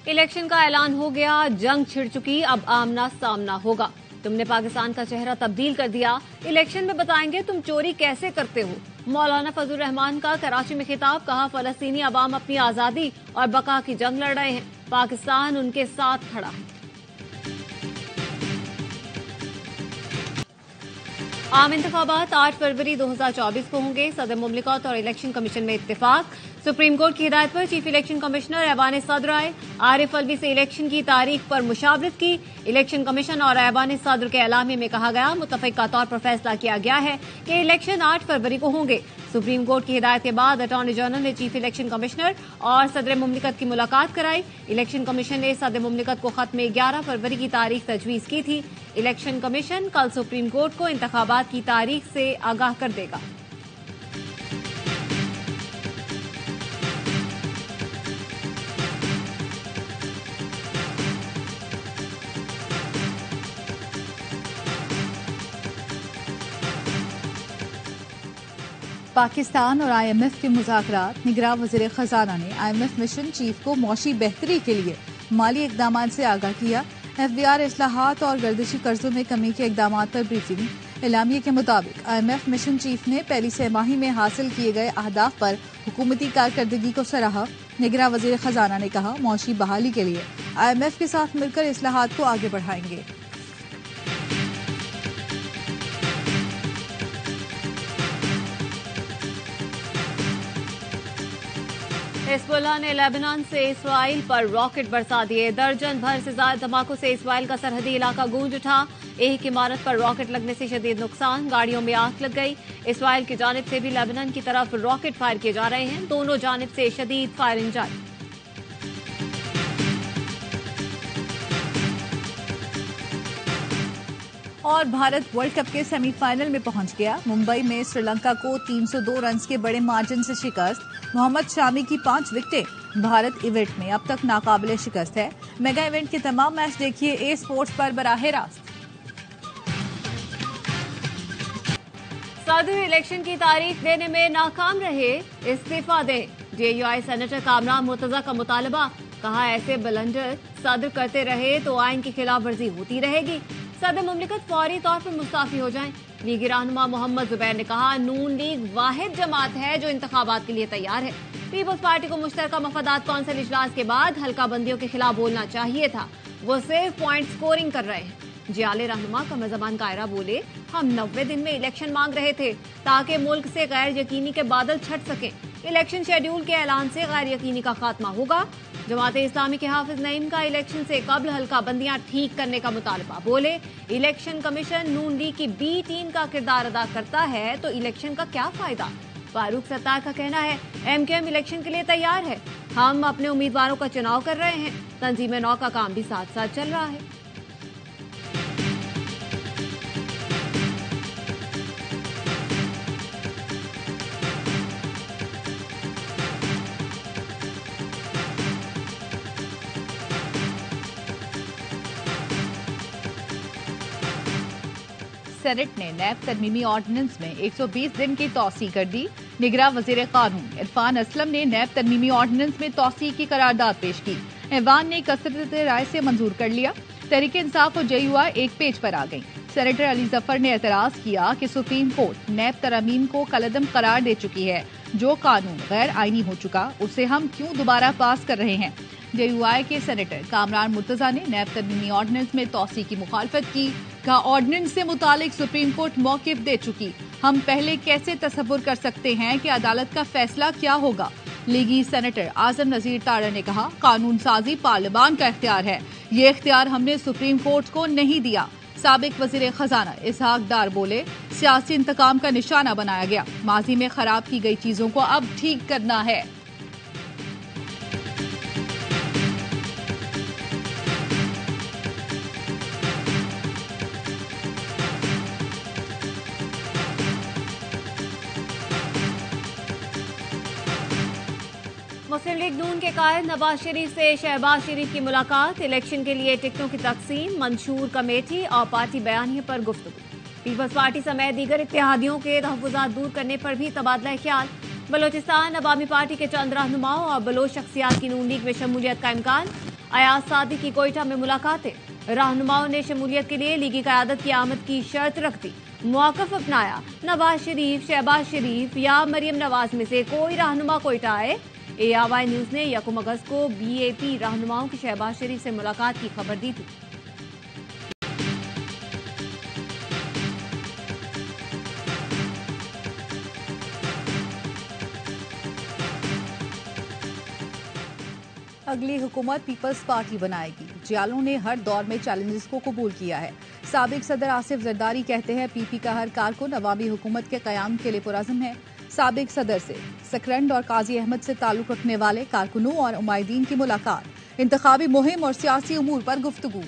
Election का ऐलान हो गया, जंग छिड़ चुकी, अब आमना सामना होगा। तुमने पाकिस्तान का चेहरा तब्दील कर दिया, इलेक्शन में बताएंगे तुम चोरी कैसे करते हो। मौलाना फजल रहमान का कराची में खिताब, कहा फलस्तीनी अवाम अपनी आजादी और बका की जंग लड़ रहे हैं, पाकिस्तान उनके साथ खड़ा है। आम इंतखाबात 8 फरवरी 2024 को होंगे, सदर मुमलिकत और इलेक्शन कमीशन में इत्तेफाक। सुप्रीम कोर्ट की हिदायत पर चीफ इलेक्शन कमिश्नर ऐवान सदर आए, आरिफ अलवी से इलेक्शन की तारीख पर मुशावरत की। इलेक्शन कमीशन और ऐवान सदर के एलामे में कहा गया, मुत्तफिका तौर पर फैसला किया गया है कि इलेक्शन 8 फरवरी को होंगे। सुप्रीम कोर्ट की हिदायत के बाद अटॉर्नी जनरल ने चीफ इलेक्शन कमिश्नर और सदर मुमलिकत की मुलाकात कराई। इलेक्शन कमीशन ने सदर मुमलिकत को खत में 11 फरवरी की तारीख तजवीज की थी। इलेक्शन कमीशन कल सुप्रीम कोर्ट को इंतखाबात की तारीख से आगाह कर देगा। पाकिस्तान और IMF के मुज़ाकरात। निगरां वज़ीर ख़ज़ाना ने IMF मिशन चीफ को मौशी बेहतरी के लिए माली इक़दाम से आगाह किया। FDR इस्लाहात और गर्दिशी कर्जों में कमी के इक़दाम पर ब्रीफिंग। एलामिये के मुताबिक IMF मिशन चीफ ने पहली छमाही में हासिल किए गए अहदाफ पर हुकूमती कारकर्दगी को सराहा। निगरां वज़ीर ख़ज़ाना ने कहा, मौशी बहाली के लिए IMF के साथ मिलकर इस्लाहात को आगे बढ़ाएंगे। हिज़्बुल्लाह ने लेबनान से इसराइल पर रॉकेट बरसा दिए। दर्जन भर से ज्यादा धमाकों से इसराइल का सरहदी इलाका गूंज उठा। एक इमारत पर रॉकेट लगने से शदीद नुकसान, गाड़ियों में आग लग गई। इसराइल की जानिब से भी लेबनान की तरफ रॉकेट फायर किए जा रहे हैं। दोनों जानिब से शदीद फायरिंग जारी। और भारत वर्ल्ड कप के सेमीफाइनल में पहुंच गया। मुंबई में श्रीलंका को 302 रन के बड़े मार्जिन से शिकस्त। मोहम्मद शामी की 5 विकेटें। भारत इवेंट में अब तक नाकाबिले शिकस्त है। मेगा इवेंट के तमाम मैच देखिए ए स्पोर्ट्स पर बराह रास्त। सदर इलेक्शन की तारीख देने में नाकाम रहे, इस्तीफा दें। JUI सेनेटर कामरान मुर्तजा का मुतालबा, कहा ऐसे ब्लंडर सदर करते रहे तो आइन की खिलाफ वर्जी होती रहेगी। सदर मुमलिकत फौरी तौर पर मुस्ताफी हो जाएं। लीगी रहनुमा मोहम्मद जुबैर ने कहा, नून लीग वाहिद जमात है जो इंतखाबात के लिए तैयार है। पीपल्स पार्टी को मुश्तरका मफादात कौंसिल इजलास के बाद हल्का बंदियों के खिलाफ बोलना चाहिए था, वो सिर्फ पॉइंट स्कोरिंग कर रहे हैं। जियाले रहनुमा का मेजबान कायरा बोले, हम 90 दिन में इलेक्शन मांग रहे थे ताकि मुल्क से गैर यकीनी के बादल छट सके। इलेक्शन शेड्यूल के ऐलान से गैर यकीनी का खात्मा होगा। जमाते इस्लामी के हाफिज नईम का इलेक्शन से कबल हल्का बंदियां ठीक करने का मुतालबा। बोले, इलेक्शन कमीशन नून लीग की B टीम का किरदार अदा करता है तो इलेक्शन का क्या फायदा। फारूक सत्तार का कहना है, MKM इलेक्शन के लिए तैयार है, हम अपने उम्मीदवारों का चुनाव कर रहे हैं। तंजीम नौ का काम भी साथ साथ चल रहा है। सेनेट ने नैब तरमीमी ऑर्डिनेंस में 120 दिन की तौसीह कर दी। निगरां वज़ीर कानून इरफान असलम ने नैब तरमीमी ऑर्डिनेंस में तौसीह की करारदाद पेश की। ऐवान ने कसरत राय से मंजूर कर लिया। तहरीक इंसाफ और JUI एक पेज पर आ गई। सेनेटर अली जफर ने एतराज किया कि सुप्रीम कोर्ट नैब तरमीम को कलअदम करार दे चुकी है। जो कानून गैर आईनी हो चुका उसे हम क्यों दोबारा पास कर रहे हैं। JUI के सेनेटर कामरान मुर्तजा ने नैब तरमीमी ऑर्डिनेंस में तौसीह की मुखालफत की। कहा, ऑर्डिनेंस से मुतालिक सुप्रीम कोर्ट मौकिफ दे चुकी, हम पहले कैसे तसव्वुर कर सकते हैं कि अदालत का फैसला क्या होगा। लीगी सेनेटर आजम नजीर तारा ने कहा, कानून साजी पार्लियामान का इख्तियार है, ये इख्तियार हमने सुप्रीम कोर्ट को नहीं दिया। साबिक वजीर खजाना इसहाक डार बोले, सियासी इंतकाम का निशाना बनाया गया, माजी में खराब की गई चीजों को अब ठीक करना है। मुस्लिम लीग नून के कायद नवाज शरीफ से शहबाज शरीफ की मुलाकात। इलेक्शन के लिए टिकटों की तकसीम, मंशूर कमेटी और पार्टी बयानिए पर गुफ्तगू। पीपल्स पार्टी समेत दीगर इत्तेहादियों के तहफ़्फ़ुज़ात दूर करने पर भी तबादला ख्याल। बलोचिस्तान अवामी पार्टी के चंद रहनुमाओं और बलोच शख्सियात की नून लीग में शमूलियत का इम्कान। अयाज सादी की कोयटा में मुलाकातें। रहनुमाओं ने शमूलियत के लिए लीगी क़यादत की आमद की शर्त रख दी। मौक़िफ़ अपनाया, नवाज शरीफ, शहबाज शरीफ या मरियम नवाज में से कोई रहनुमा कोयटा आए। ARY न्यूज ने 1 अगस्त को BAP रहनुमाओं की शहबाज शरीफ से मुलाकात की खबर दी थी। अगली हुकूमत पीपल्स पार्टी बनाएगी। जियालों ने हर दौर में चैलेंजेस को कबूल किया है। साबिक सदर आसिफ जरदारी कहते हैं PP का हर कारकुन अवामी हुकूमत के कयाम के लिए पुरज़्म है। साबिक सदर से सकरंद और काजी अहमद से ताल्लुक रखने वाले कारकुनों और उमायदीन की मुलाकात। इंतखाबी मुहिम और सियासी उमूर पर गुफ्तगू।